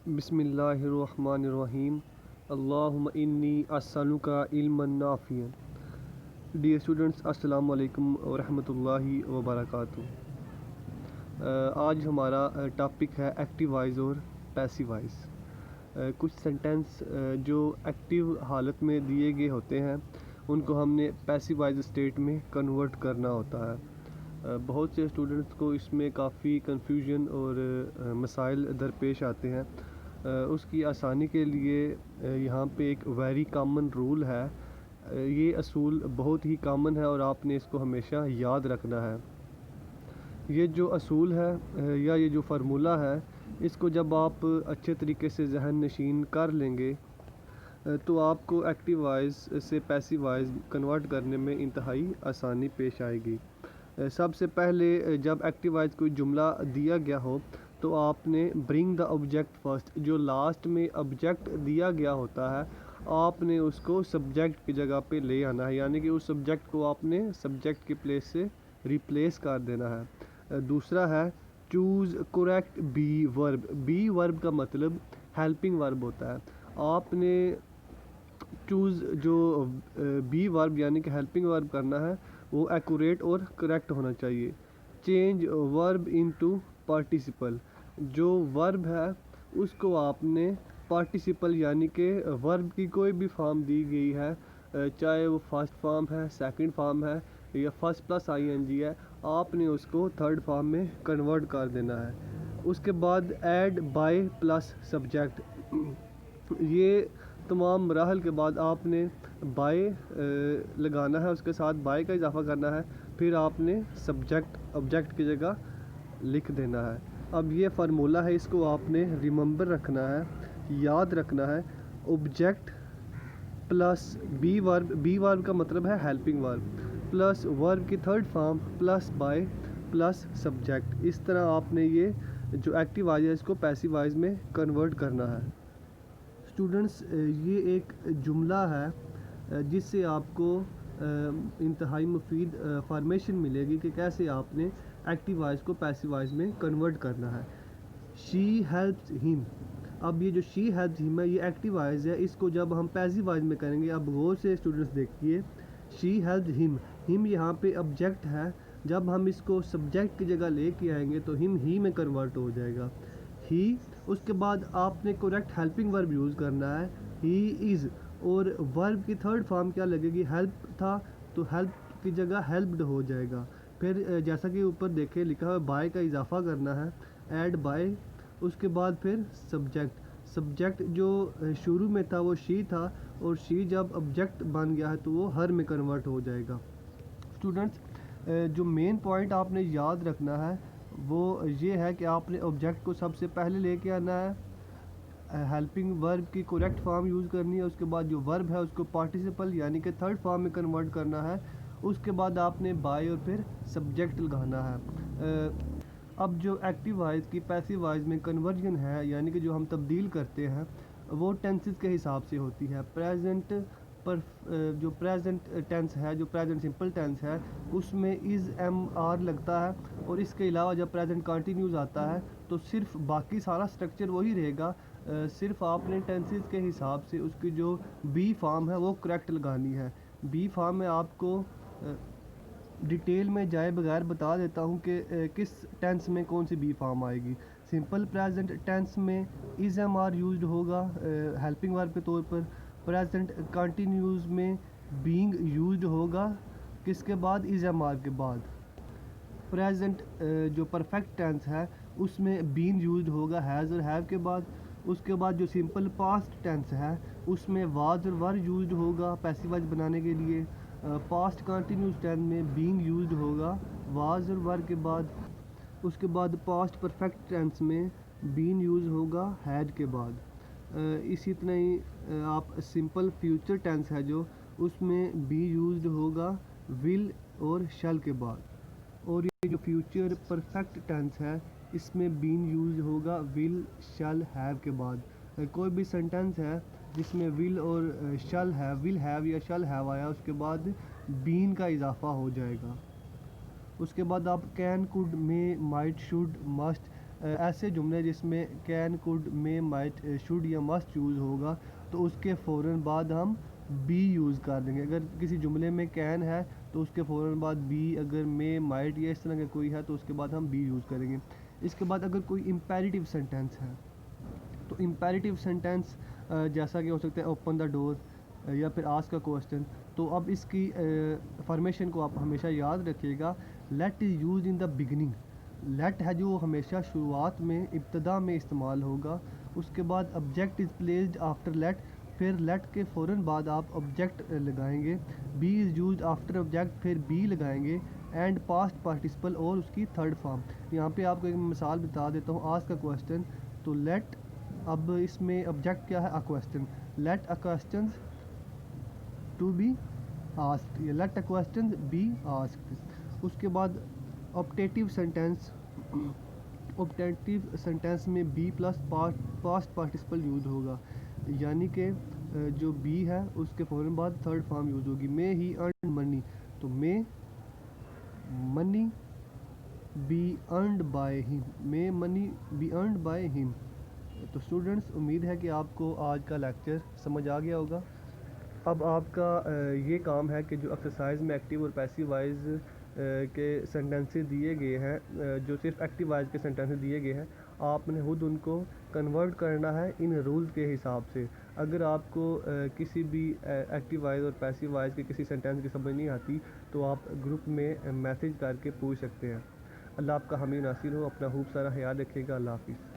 बिस्मिल्लाहिर्रहमानिर्रहीम। अल्लाहुम्मा इन्नी अस्सलुका इल्मन नाफ़िअन। डियर स्टूडेंट्स, अस्सलाम वालेकुम व रहमतुल्लाहि व बरकातुहू। आज हमारा टॉपिक है एक्टिव वॉइस और पैसिव वॉइस। कुछ सेंटेंस जो एक्टिव हालत में दिए गए होते हैं उनको हमने पैसिव वॉइस स्टेट में कन्वर्ट करना होता है। बहुत से स्टूडेंट्स को इसमें काफ़ी कंफ्यूजन और मसाइल दरपेश आते हैं। उसकी आसानी के लिए यहाँ पे एक वेरी कॉमन रूल है। ये असूल बहुत ही कॉमन है और आपने इसको हमेशा याद रखना है। ये जो असूल है या ये जो फार्मूला है, इसको जब आप अच्छे तरीके से जहन नशीन कर लेंगे तो आपको एक्टिव वॉइस से पैसिव वॉइस कन्वर्ट करने में इंतहाई आसानी पेश आएगी। सबसे पहले जब एक्टिव वॉइस कोई जुमला दिया गया हो तो आपने ब्रिंग द ऑब्जेक्ट फर्स्ट, जो लास्ट में ऑब्जेक्ट दिया गया होता है आपने उसको सब्जेक्ट की जगह पे ले आना है, यानी कि उस सब्जेक्ट को आपने सब्जेक्ट की प्लेस से रिप्लेस कर देना है। दूसरा है choose correct be verb. Be verb का मतलब हेल्पिंग वर्ब होता है। आपने चूज़ जो बी वर्ब यानी कि हेल्पिंग वर्ब करना है वो एक्यूरेट और करेक्ट होना चाहिए। चेंज वर्ब इनटू पार्टिसिपल, जो वर्ब है उसको आपने पार्टिसिपल यानी कि वर्ब की कोई भी फॉर्म दी गई है, चाहे वो फर्स्ट फॉर्म है, सेकंड फॉर्म है या फर्स्ट प्लस आईएनजी है, आपने उसको थर्ड फॉर्म में कन्वर्ट कर देना है। उसके बाद ऐड बाय प्लस सब्जेक्ट, ये तमाम मराहल के बाद आपने बाय लगाना है, उसके साथ बाय का इजाफा करना है, फिर आपने सब्जेक्ट ऑब्जेक्ट की जगह लिख देना है। अब ये फार्मूला है, इसको आपने रिमेंबर रखना है, याद रखना है। ऑब्जेक्ट प्लस बी वर्ब का मतलब है हेल्पिंग वर्ब, प्लस वर्ब की third form plus by plus subject. इस तरह आपने ये जो एक्टिव वॉइस है इसको पैसिव वॉइस में कन्वर्ट करना है। स्टूडेंट्स, ये एक जुमला है जिससे आपको इंतहाई मुफीद फॉर्मेशन मिलेगी कि कैसे आपने एक्टिव वॉइस को पैसिव वॉइस में कन्वर्ट करना है। शी हेल्प्स हिम, अब ये जो शी हेल्प्स हिम है ये एक्टिव वॉइस है, इसको जब हम पैसिव वॉइस में करेंगे, अब गौर से स्टूडेंट्स देखिए, शी हेल्प्स हिम, हिम यहाँ पे ऑब्जेक्ट है, जब हम इसको सब्जेक्ट की जगह लेके आएंगे तो हिम ही में कन्वर्ट हो जाएगा, ही। उसके बाद आपने करेक्ट हेल्पिंग वर्ब यूज़ करना है, ही इज़, और वर्ब की थर्ड फॉर्म क्या लगेगी, हेल्प था तो हेल्प की जगह हेल्प्ड हो जाएगा। फिर जैसा कि ऊपर देखे लिखा है बाय का इजाफा करना है, ऐड बाय। उसके बाद फिर सब्जेक्ट जो शुरू में था वो शी था और शी जब ऑब्जेक्ट बन गया है तो वो हर में कन्वर्ट हो जाएगा। स्टूडेंट्स, जो मेन पॉइंट आपने याद रखना है वो ये है कि आपने ऑब्जेक्ट को सबसे पहले लेके आना है, हेल्पिंग वर्ब की करेक्ट फॉर्म यूज़ करनी है, उसके बाद जो वर्ब है उसको पार्टिसिपल यानी कि थर्ड फॉर्म में कन्वर्ट करना है, उसके बाद आपने बाय और फिर सब्जेक्ट लगाना है। अब जो एक्टिव वॉइस की पैसिव वॉइस में कन्वर्जन है यानी कि जो हम तब्दील करते हैं वो टेंसेस के हिसाब से होती है। प्रेजेंट पर जो प्रेजेंट टेंस है, जो प्रेजेंट सिंपल टेंस है, उसमें इज़ एम आर लगता है, और इसके अलावा जब प्रेजेंट कंटिन्यूस आता है तो सिर्फ बाकी सारा स्ट्रक्चर वही रहेगा, सिर्फ आपने टेंसेस के हिसाब से उसकी जो बी फॉर्म है वो करेक्ट लगानी है। बी फॉर्म में आपको डिटेल में जाए बगैर बता देता हूँ कि किस टेंस में कौन सी बी फॉर्म आएगी। सिंपल प्रेजेंट टेंस में इज़ एम आर यूज होगा हेल्पिंग वर्ब के तौर पर। प्रेजेंट कंटिन्यूस में बीइंग यूज होगा किसके बाद, इज़ एम आर के बाद। प्रेजेंट जो परफेक्ट टेंस है उसमें बीन यूज होगा हैज़ और हैव के बाद। उसके बाद जो सिंपल पास्ट टेंस है उसमें वाज और वर यूज होगा पैसिव वॉइस बनाने के लिए। पास्ट कंटिन्यूस टेंस में बीइंग यूज होगा वाज और वर के बाद। उसके बाद पास्ट परफेक्ट टेंस में बीन यूज होगा हैड के बाद। इसी तरह ही आप सिंपल फ्यूचर टेंस है जो उसमें बी यूज होगा विल और शैल के बाद। और ये जो फ्यूचर परफेक्ट टेंस है इसमें बीन यूज होगा विल शैल हैव के बाद। कोई भी सेंटेंस है जिसमें विल और शैल हैव, विल हैव या शैल हैव आया उसके बाद बीन का इजाफा हो जाएगा। उसके बाद आप can, could, may, might, should, must, ऐसे जुमले जिसमें can, could, may, might, should या मस्ट यूज़ होगा तो उसके फ़ौरन बाद हम बी यूज़ कर देंगे। अगर किसी जुमले में कैन है तो उसके फ़ौरन बाद बी, अगर मे, माइट या इस तरह का कोई है तो उसके बाद हम बी यूज़ करेंगे। इसके बाद अगर कोई इम्पेरेटिव सेंटेंस है तो इम्पेरेटिव सेंटेंस जैसा कि हो सकता है ओपन द डोर या फिर आस्क का क्वेश्चन। तो अब इसकी फॉर्मेशन को आप हमेशा याद रखिएगा। Let is use in the beginning. Let है जो हमेशा शुरुआत में, इब्तदा में इस्तेमाल होगा। उसके बाद object is placed after let, फिर लेट के फ़ौरन बाद आप ऑब्जेक्ट लगाएंगे। Be is use after object, फिर बी लगाएंगे। एंड पास्ट पार्टिसिपल और उसकी थर्ड फॉर्म। यहाँ पे आपको एक मिसाल बता देता हूँ, आस्क का क्वेश्चन। तो लेट, अब इसमें ऑब्जेक्ट क्या है, a question. Let a question to be asked, या let a question be asked. उसके बाद ऑप्टेटिव सेंटेंस। ऑप्टेटिव सेंटेंस में be plus past participle use होगा, यानी कि जो बी है उसके फ़ौरन बाद थर्ड फॉर्म यूज़ होगी। मे ही अर्न मनी, तो may money be earned by him, may money be earned by him. तो स्टूडेंट्स, उम्मीद है कि आपको आज का लेक्चर समझ आ गया होगा। अब आपका ये काम है कि जो एक्सरसाइज में एक्टिव और पैसिव वॉइस के सेंटेंसेस दिए गए हैं, जो सिर्फ एक्टिव वॉइस के सेंटेंसेस दिए गए हैं, आपने खुद उनको कन्वर्ट करना है इन रूल्स के हिसाब से। अगर आपको किसी भी एक्टिव वॉइस और पैसिव वॉइस के किसी सेंटेंस की समझ नहीं आती तो आप ग्रुप में मैसेज करके पूछ सकते हैं। अल्लाह आपका हामी नासिर हो। अपना खूब सारा ख्याल रखिएगा। अल्लाह हाफिज़।